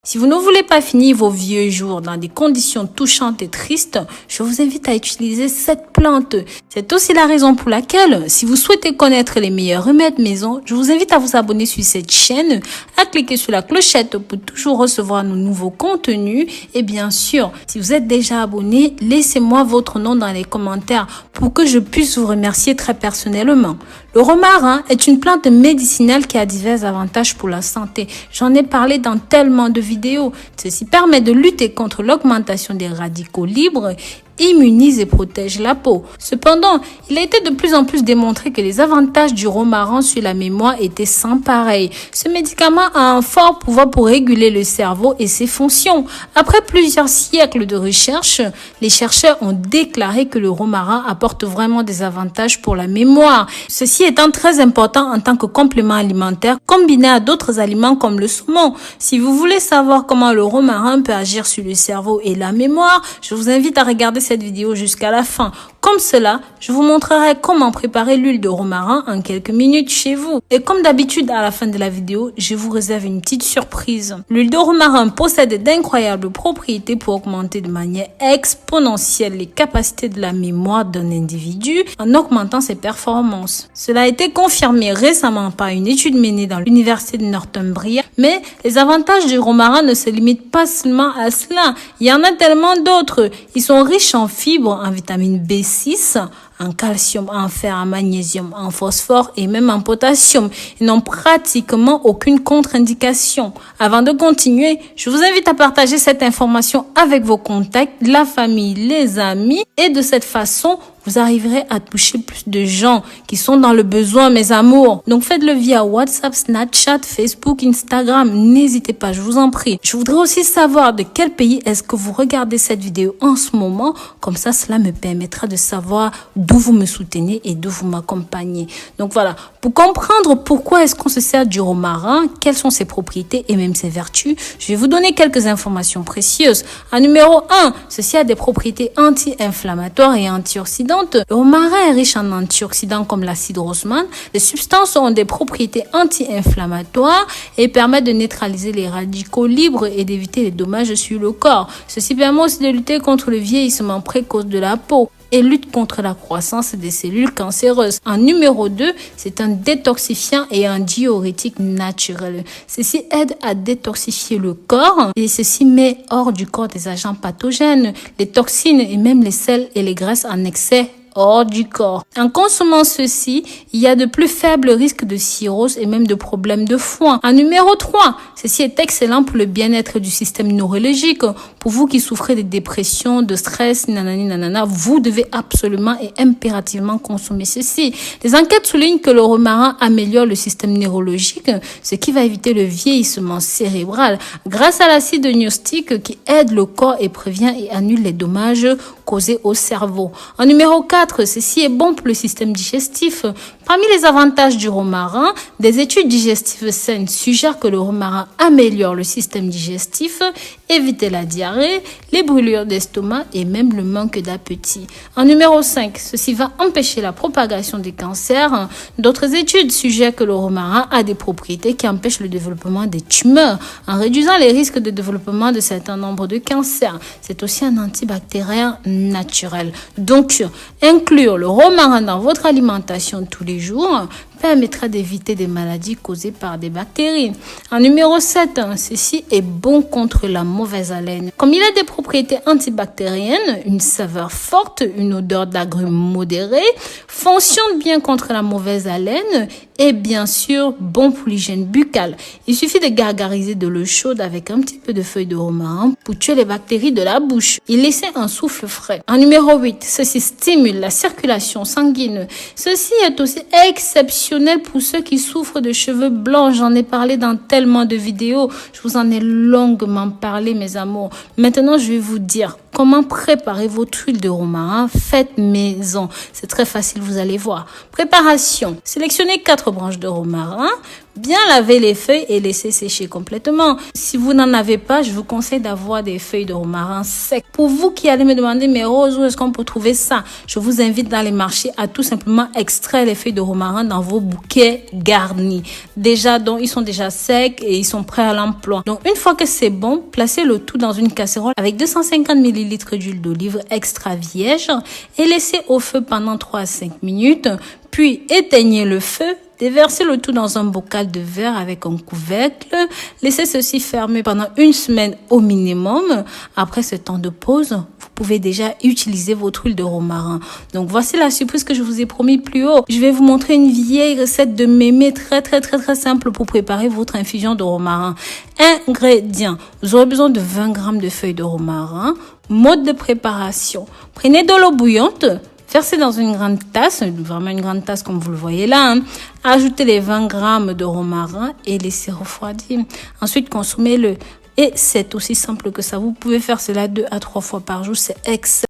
Si vous ne voulez pas finir vos vieux jours dans des conditions touchantes et tristes, je vous invite à utiliser cette plante. C'est aussi la raison pour laquelle, si vous souhaitez connaître les meilleurs remèdes maison, je vous invite à vous abonner sur cette chaîne, à cliquer sur la clochette pour toujours recevoir nos nouveaux contenus. Et bien sûr, si vous êtes déjà abonné, laissez-moi votre nom dans les commentaires pour que je puisse vous remercier très personnellement. Le romarin est une plante médicinale qui a divers avantages pour la santé. J'en ai parlé dans tellement de vidéos. Ceci permet de lutter contre l'augmentation des radicaux libres, immunise et protège la peau. Cependant, il a été de plus en plus démontré que les avantages du romarin sur la mémoire étaient sans pareil. Ce médicament a un fort pouvoir pour réguler le cerveau et ses fonctions. Après plusieurs siècles de recherche, les chercheurs ont déclaré que le romarin apporte vraiment des avantages pour la mémoire. Ceci étant très important en tant que complément alimentaire combiné à d'autres aliments comme le saumon. Si vous voulez savoir comment le romarin peut agir sur le cerveau et la mémoire, je vous invite à regarder cette vidéo jusqu'à la fin. Comme cela, je vous montrerai comment préparer l'huile de romarin en quelques minutes chez vous. Et comme d'habitude, à la fin de la vidéo, je vous réserve une petite surprise. L'huile de romarin possède d'incroyables propriétés pour augmenter de manière exponentielle les capacités de la mémoire d'un individu en augmentant ses performances. Cela a été confirmé récemment par une étude menée dans l'université de Northumbria, mais les avantages du romarin ne se limitent pas seulement à cela. Il y en a tellement d'autres. Ils sont riches en fibres, en vitamine B6, en calcium, en fer, en magnésium, en phosphore et même en potassium. Ils n'ont pratiquement aucune contre-indication. Avant de continuer, je vous invite à partager cette information avec vos contacts, la famille, les amis et de cette façon, vous arriverez à toucher plus de gens qui sont dans le besoin, mes amours. Donc faites-le via WhatsApp, Snapchat, Facebook, Instagram. N'hésitez pas, je vous en prie. Je voudrais aussi savoir de quel pays est-ce que vous regardez cette vidéo en ce moment. Comme ça, cela me permettra de savoir d'où vous me soutenez et d'où vous m'accompagnez. Donc voilà, pour comprendre pourquoi est-ce qu'on se sert du romarin, quelles sont ses propriétés et même ses vertus, je vais vous donner quelques informations précieuses. En numéro 1, ceci a des propriétés anti-inflammatoires et antioxydantes. Le romarin est riche en antioxydants comme l'acide rosman. Les substances ont des propriétés anti-inflammatoires et permettent de neutraliser les radicaux libres et d'éviter les dommages sur le corps. Ceci permet aussi de lutter contre le vieillissement précoce de la peau et lutte contre la croissance des cellules cancéreuses. En numéro 2, c'est un détoxifiant et un diurétique naturel. Ceci aide à détoxifier le corps et ceci met hors du corps des agents pathogènes, les toxines et même les sels et les graisses en excès hors du corps. En consommant ceci, il y a de plus faibles risques de cirrhose et même de problèmes de foie. En numéro 3, ceci est excellent pour le bien-être du système neurologique. Pour vous qui souffrez de dépression, de stress, nanana, vous devez absolument et impérativement consommer ceci. Les enquêtes soulignent que le romarin améliore le système neurologique, ce qui va éviter le vieillissement cérébral grâce à l'acide gnostique qui aide le corps et prévient et annule les dommages causés au cerveau. En numéro 4, ceci est bon pour le système digestif. Parmi les avantages du romarin, des études digestives saines suggèrent que le romarin améliore le système digestif, évite la diarrhée, les brûlures d'estomac et même le manque d'appétit. En numéro 5, ceci va empêcher la propagation des cancers. D'autres études suggèrent que le romarin a des propriétés qui empêchent le développement des tumeurs en réduisant les risques de développement de certains nombres de cancers. C'est aussi un antibactérien naturel. Donc, inclure le romarin dans votre alimentation tous les jours permettra d'éviter des maladies causées par des bactéries. En numéro 7, ceci est bon contre la mauvaise haleine. Comme il a des propriétés antibactériennes, une saveur forte, une odeur d'agrumes modérée, fonctionne bien contre la mauvaise haleine et bien sûr bon pour l'hygiène buccale. Il suffit de gargariser de l'eau chaude avec un petit peu de feuilles de romarin pour tuer les bactéries de la bouche et laisser un souffle frais. En numéro 8, ceci stimule la circulation sanguine. Ceci est aussi exceptionnel pour ceux qui souffrent de cheveux blancs. J'en ai parlé dans tellement de vidéos. Je vous en ai longuement parlé, mes amours. Maintenant, je vais vous dire comment préparer votre huile de romarin faite maison. C'est très facile, vous allez voir. Préparation. Sélectionnez 4 branches de romarin. Bien laver les feuilles et laisser sécher complètement. Si vous n'en avez pas, je vous conseille d'avoir des feuilles de romarin sec. Pour vous qui allez me demander, mais Rose, où est-ce qu'on peut trouver ça? Je vous invite dans les marchés à tout simplement extraire les feuilles de romarin dans vos bouquets garnis. Déjà, donc, ils sont déjà secs et ils sont prêts à l'emploi. Donc, une fois que c'est bon, placez le tout dans une casserole avec 250 ml d'huile d'olive extra vierge et laissez au feu pendant 3 à 5 minutes. Puis, éteignez le feu. Déversez le tout dans un bocal de verre avec un couvercle. Laissez ceci fermer pendant 1 semaine au minimum. Après ce temps de pause, vous pouvez déjà utiliser votre huile de romarin. Donc voici la surprise que je vous ai promis plus haut. Je vais vous montrer une vieille recette de mémé très simple pour préparer votre infusion de romarin. Ingrédients. Vous aurez besoin de 20 g de feuilles de romarin. Mode de préparation. Prenez de l'eau bouillante. Versez dans une grande tasse, vraiment une grande tasse comme vous le voyez là. Ajoutez les 20 g de romarin et laissez refroidir. Ensuite, consommez-le. Et c'est aussi simple que ça. Vous pouvez faire cela 2 à 3 fois par jour. C'est excellent.